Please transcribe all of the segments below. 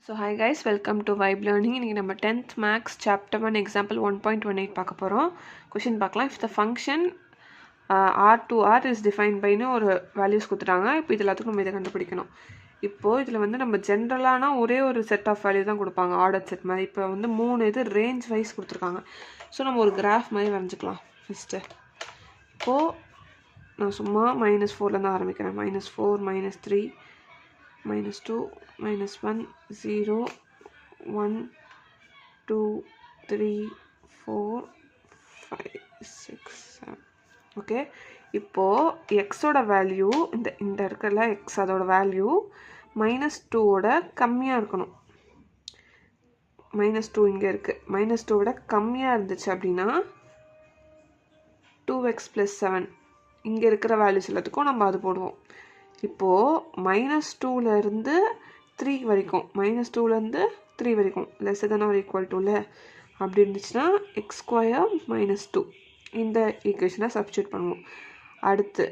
So hi guys, welcome to Vibe Learning. இன்னைக்கு நம்ம 10th Max Chapter 1 Example 1.18 பார்க்க போகிறோம். கொஷின் பார்க்கலாம். If the function R to R is defined byன்னு ஒரு values கொடுத்துட்டாங்க. இப்போ இது எல்லாத்துக்கும் நம்ம இதை கண்டுபிடிக்கணும். இப்போது இதில் வந்து நம்ம ஜென்ரலான ஒரே ஒரு செட் ஆஃப் வேல்யூ தான் கொடுப்பாங்க, ஆர்டர் செட் மாதிரி. இப்போ வந்து 3 இது ரேஞ்ச் வைஸ் கொடுத்துருக்காங்க. ஸோ நம்ம ஒரு கிராஃப் மாதிரி வரைஞ்சிக்கலாம் ஃபஸ்ட்டு. இப்போது நான் சும்மா -4லேருந்து ஆரம்பிக்கிறேன். -4, -3, -2, -1, 0, 1, 2, 3, 4, 5, 6, 7. ஓகே, இப்போது எக்ஸோட வேல்யூ இந்த இருக்கல எக்ஸ், அதோட வேல்யூ -2ஓட கம்மியாக இருக்கணும். -2 இங்கே இருக்குது. -2ஓட கம்மியாக இருந்துச்சு அப்படின்னா 2x + 7 இங்கே இருக்கிற வேல்யூஸ் எல்லாத்துக்கும் நம்ம அது போடுவோம். இப்போது -2லேருந்து 3 வரைக்கும், -2லேருந்து 3 வரைக்கும் lesser than or equal to அப்படி இருந்துச்சுன்னா x² - 2 இந்த ஈக்குவேஷனை சப்ஸ்டியூட் பண்ணுவோம். அடுத்து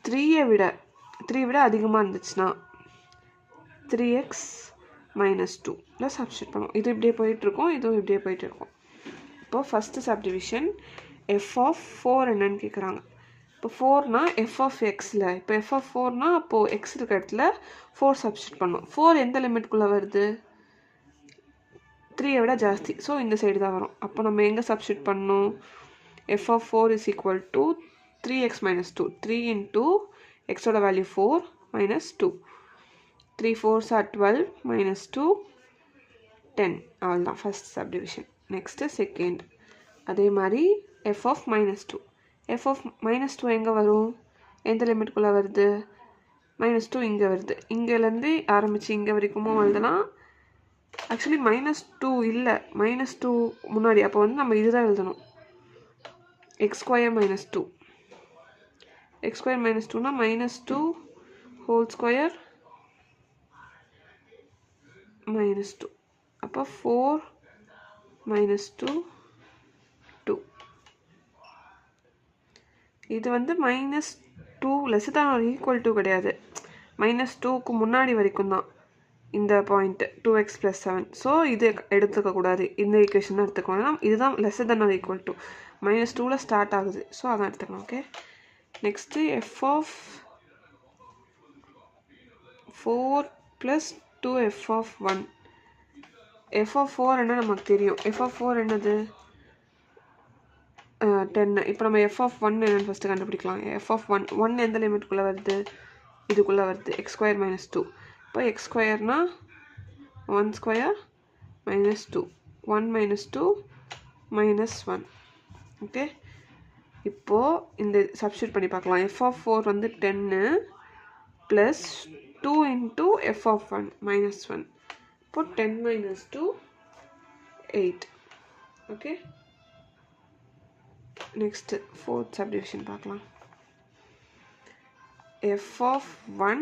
3 விட அதிகமாக இருந்துச்சுன்னா 3x - 2 சப்ஸ்டியூட் பண்ணுவோம். இது இப்படியே போயிட்டுருக்கோம், இதுவும் இப்படியே போயிட்டுருக்கோம். இப்போது ஃபஸ்ட்டு சப்டிவிஷன் f(4) என்னன்னு கேட்குறாங்க. இப்போ 4னா f(x)ல், இப்போ f(4)னா அப்போது x இருக்கிற இடத்துல 4 சப்ஸ்டியூட் பண்ணணும். 4 எந்த லிமிட்குள்ளே வருது? 3 விட ஜாஸ்தி. ஸோ இந்த சைடு தான் வரும். அப்போ நம்ம எங்கே சப்ஸ்டியூட் பண்ணணும்? f(4) = 3x - 2. 3 × xோட value 4 - 2. 3 4s are 12 - 2 10. அவ்வளோதான் ஃபஸ்ட் சப்டிவிஷன். Next second. அதே மாதிரி f(-2). f(-2) எங்கே வரும்? எந்த லிமிட்குள்ளே வருது? -2 இங்கே வருது. இங்கேருந்து ஆரம்பித்து இங்கே வரைக்குமோ எழுதலாம். ஆக்சுவலி -2 இல்லை, -2 முன்னாடி. அப்போ வந்து நம்ம இதுதான் எழுதணும், x² - 2. x² - 2னா -2 whole square -2. அப்போ 4 - 2 2. இது வந்து -2 லெஸ் தான் ஈக்குவல் டு கிடையாது, -2க்கு முன்னாடி வரைக்கும் தான் இந்த பாயிண்ட்டு 2x + 7. ஸோ இது எடுத்துக்கக்கூடாது, இந்த ஈக்குவேஷன் தான் எடுத்துக்கணும். இதுதான் less than or equal to -2ல் ஸ்டார்ட் ஆகுது. ஸோ அதான் எடுத்துக்கணும். Okay, next f(4 + 2f(1). f(4) என்ன நமக்கு தெரியும். f(4) என்னது? 10. இப்போ நம்ம f(1) என்னென்னு ஃபஸ்ட்டு கண்டுபிடிக்கலாம். f(1) எந்த லிமிட்குள்ளே வருது? இதுக்குள்ளே வருது, x² - 2. இப்போ x²னா 1² - 2. 1 - 2 -1. ஓகே, இப்போது இந்த சப்ஸ்டியூட் பண்ணி பார்க்கலாம். f(4) வந்து 10 + 2 × f(1) -1. இப்போ 10 - 2 8. ஓகே, நெக்ஸ்ட்டு ஃபோர்த் சப்டிவிஷன் பார்க்கலாம். f(1)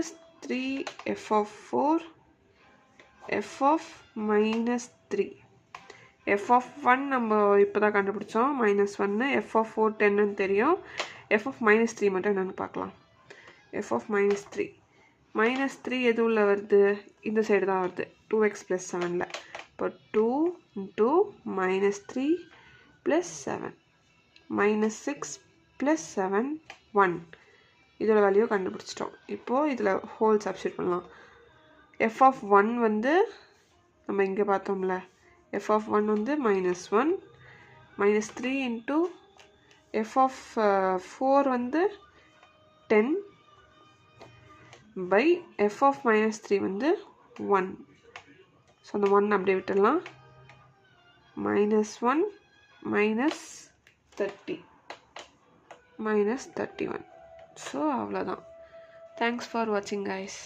- 3f(4) f(-3). f(1) நம்ம இப்போ தான் கண்டுபிடிச்சோம், -1. f(4) 10ன்னு தெரியும். f(-3) மட்டும் என்னென்னு பார்க்கலாம். f(-3) -3 எது உள்ள வருது? இந்த சைடு தான் வருது, 2x + 7ல். இப்போ 2 × -3 + 7 -6 + 7 1. இதோட வேல்யூ கண்டுபிடிச்சிட்டோம். இப்போது இதில் ஹோல் சப்ஸ்டியூட் பண்ணலாம். f(1) வந்து நம்ம இங்கே பார்த்தோம்ல, f(1) வந்து -1 -3 × f(4) வந்து 10 by f(-3) வந்து 1. ஸோ அந்த 1 அப்படியே விட்டுடலாம். -1 -30 -31. ஸோ அவ்வளோதான். தேங்க்ஸ் ஃபார் வாட்சிங் கைஸ்.